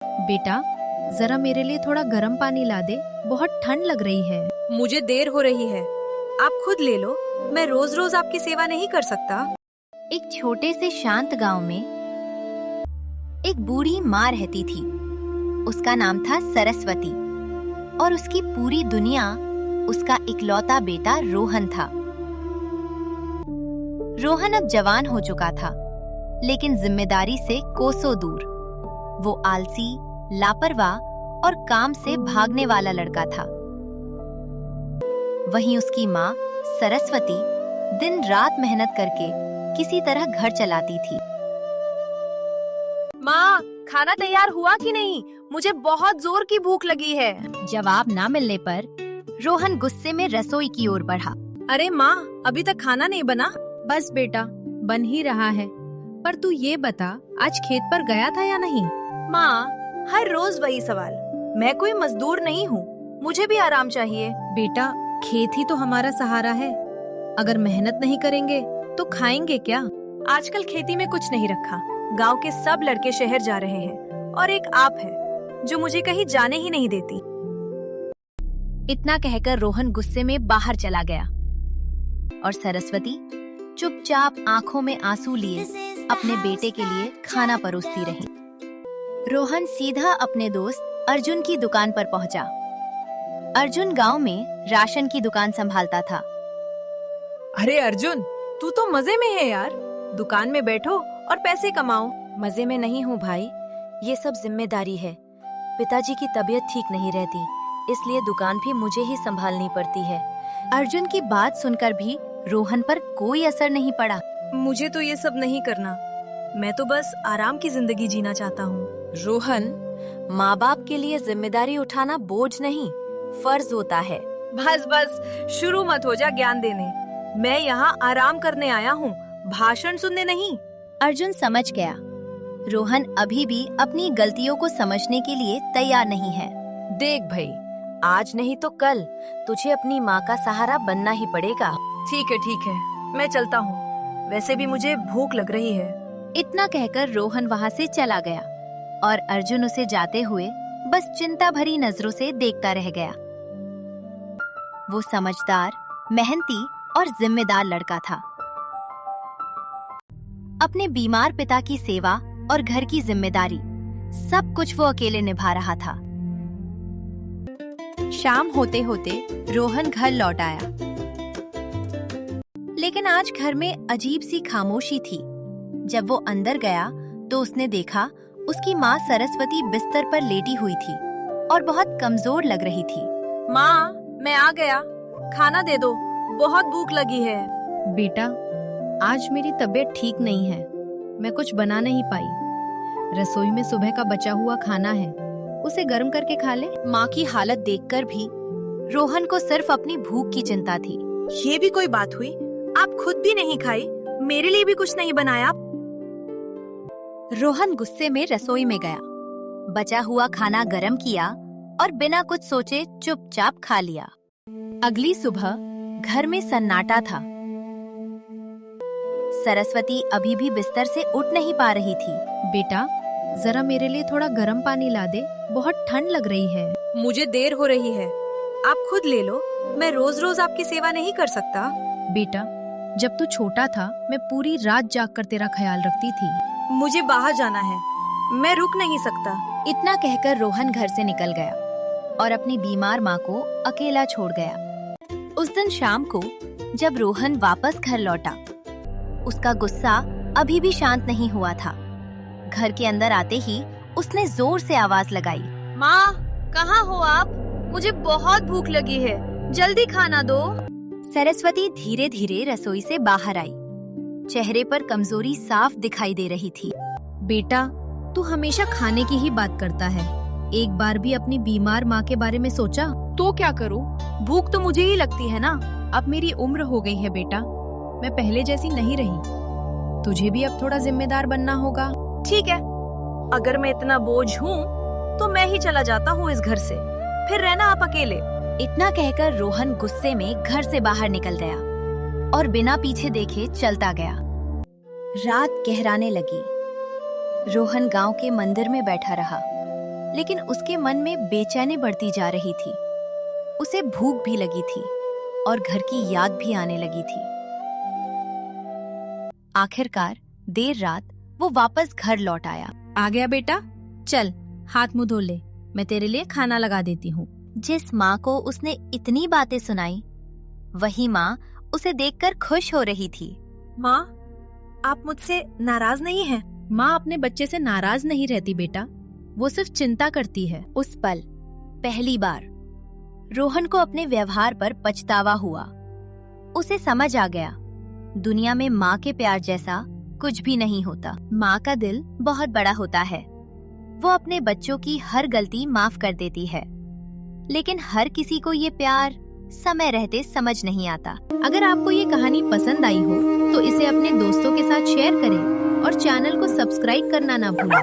बेटा, जरा मेरे लिए थोड़ा गर्म पानी ला दे, बहुत ठंड लग रही है। मुझे देर हो रही है, आप खुद ले लो। मैं रोज रोज आपकी सेवा नहीं कर सकता। एक छोटे से शांत गांव में एक बूढ़ी माँ रहती थी। उसका नाम था सरस्वती और उसकी पूरी दुनिया उसका इकलौता बेटा रोहन था। रोहन अब जवान हो चुका था, लेकिन जिम्मेदारी से कोसों दूर। वो आलसी, लापरवाह और काम से भागने वाला लड़का था। वहीं उसकी माँ सरस्वती दिन रात मेहनत करके किसी तरह घर चलाती थी। माँ, खाना तैयार हुआ कि नहीं? मुझे बहुत जोर की भूख लगी है। जवाब ना मिलने पर रोहन गुस्से में रसोई की ओर बढ़ा। अरे माँ, अभी तक खाना नहीं बना। बस बेटा, बन ही रहा है। पर तू ये बता, आज खेत पर गया था या नहीं? माँ, हर रोज वही सवाल। मैं कोई मजदूर नहीं हूँ, मुझे भी आराम चाहिए। बेटा, खेत ही तो हमारा सहारा है। अगर मेहनत नहीं करेंगे तो खाएंगे क्या? आजकल खेती में कुछ नहीं रखा। गांव के सब लड़के शहर जा रहे हैं और एक आप है जो मुझे कहीं जाने ही नहीं देती। इतना कहकर रोहन गुस्से में बाहर चला गया और सरस्वती चुपचाप आंखों में आंसू लिए अपने बेटे के लिए खाना परोसती रही। रोहन सीधा अपने दोस्त अर्जुन की दुकान पर पहुंचा। अर्जुन गांव में राशन की दुकान संभालता था। अरे अर्जुन, तू तो मजे में है यार। दुकान में बैठो और पैसे कमाओ। मजे में नहीं हूँ भाई, ये सब जिम्मेदारी है। पिताजी की तबीयत ठीक नहीं रहती, इसलिए दुकान भी मुझे ही संभालनी पड़ती है। अर्जुन की बात सुनकर भी रोहन पर कोई असर नहीं पड़ा। मुझे तो ये सब नहीं करना। मैं तो बस आराम की जिंदगी जीना चाहता हूँ। रोहन, माँ बाप के लिए जिम्मेदारी उठाना बोझ नहीं, फर्ज होता है। बस बस, शुरू मत हो जा ज्ञान देने। मैं यहाँ आराम करने आया हूँ, भाषण सुनने नहीं। अर्जुन समझ गया, रोहन अभी भी अपनी गलतियों को समझने के लिए तैयार नहीं है। देख भाई, आज नहीं तो कल तुझे अपनी माँ का सहारा बनना ही पड़ेगा। ठीक है, मैं चलता हूँ। वैसे भी मुझे भूख लग रही है। इतना कहकर रोहन वहाँ से चला गया और अर्जुन उसे जाते हुए बस चिंता भरी नजरों से देखता रह गया। वो समझदार, मेहनती और जिम्मेदार लड़का था। अपने बीमार पिता की सेवा और घर की जिम्मेदारी सब कुछ वो अकेले निभा रहा था। शाम होते होते रोहन घर लौट आया, लेकिन आज घर में अजीब सी खामोशी थी। जब वो अंदर गया तो उसने देखा उसकी माँ सरस्वती बिस्तर पर लेटी हुई थी और बहुत कमजोर लग रही थी। माँ, मैं आ गया, खाना दे दो, बहुत भूख लगी है। बेटा, आज मेरी तबीयत ठीक नहीं है, मैं कुछ बना नहीं पाई। रसोई में सुबह का बचा हुआ खाना है, उसे गर्म करके खा ले। माँ की हालत देखकर भी रोहन को सिर्फ अपनी भूख की चिंता थी। ये भी कोई बात हुई? आप खुद भी नहीं खाई, मेरे लिए भी कुछ नहीं बनाया। रोहन गुस्से में रसोई में गया, बचा हुआ खाना गरम किया और बिना कुछ सोचे चुपचाप खा लिया। अगली सुबह घर में सन्नाटा था। सरस्वती अभी भी बिस्तर से उठ नहीं पा रही थी। बेटा, जरा मेरे लिए थोड़ा गर्म पानी ला दे, बहुत ठंड लग रही है। मुझे देर हो रही है, आप खुद ले लो। मैं रोज रोज आपकी सेवा नहीं कर सकता। बेटा, जब तू छोटा था मैं पूरी रात जागकर तेरा ख्याल रखती थी। मुझे बाहर जाना है, मैं रुक नहीं सकता। इतना कहकर रोहन घर से निकल गया और अपनी बीमार माँ को अकेला छोड़ गया। उस दिन शाम को जब रोहन वापस घर लौटा, उसका गुस्सा अभी भी शांत नहीं हुआ था। घर के अंदर आते ही उसने जोर से आवाज लगाई। माँ, कहाँ हो आप? मुझे बहुत भूख लगी है, जल्दी खाना दो। सरस्वती धीरे धीरे रसोई से बाहर आई। चेहरे पर कमजोरी साफ दिखाई दे रही थी। बेटा, तू हमेशा खाने की ही बात करता है, एक बार भी अपनी बीमार माँ के बारे में सोचा? तो क्या करूँ, भूख तो मुझे ही लगती है ना। अब मेरी उम्र हो गई है बेटा, मैं पहले जैसी नहीं रही। तुझे भी अब थोड़ा जिम्मेदार बनना होगा। ठीक है, अगर मैं इतना बोझ हूँ तो मैं ही चला जाता हूँ इस घर से, फिर रहना आप अकेले। इतना कहकर रोहन गुस्से में घर से बाहर निकल गया और बिना पीछे देखे चलता गया। रात गहराने लगी। रोहन गांव के मंदिर में बैठा रहा। लेकिन उसके मन में बेचैनी बढ़ती जा रही थी। उसे भूख भी लगी थी और घर की याद भी आने लगी थी। आखिरकार देर रात वो वापस घर लौट आया। आ गया बेटा, चल हाथ मुंह धो ले, मैं तेरे लिए खाना लगा देती हूँ। जिस माँ को उसने इतनी बातें सुनाई, वही माँ उसे देखकर खुश हो रही थी। माँ, आप मुझसे नाराज नहीं हैं? माँ अपने बच्चे से नाराज नहीं रहती बेटा, वो सिर्फ चिंता करती है। उस पल पहली बार रोहन को अपने व्यवहार पर पछतावा हुआ। उसे समझ आ गया, दुनिया में माँ के प्यार जैसा कुछ भी नहीं होता। माँ का दिल बहुत बड़ा होता है। वो अपने बच्चों की हर गलती माफ कर देती है, लेकिन हर किसी को ये प्यार समय रहते समझ नहीं आता। अगर आपको ये कहानी पसंद आई हो तो इसे अपने दोस्तों के साथ शेयर करें और चैनल को सब्सक्राइब करना ना भूलें।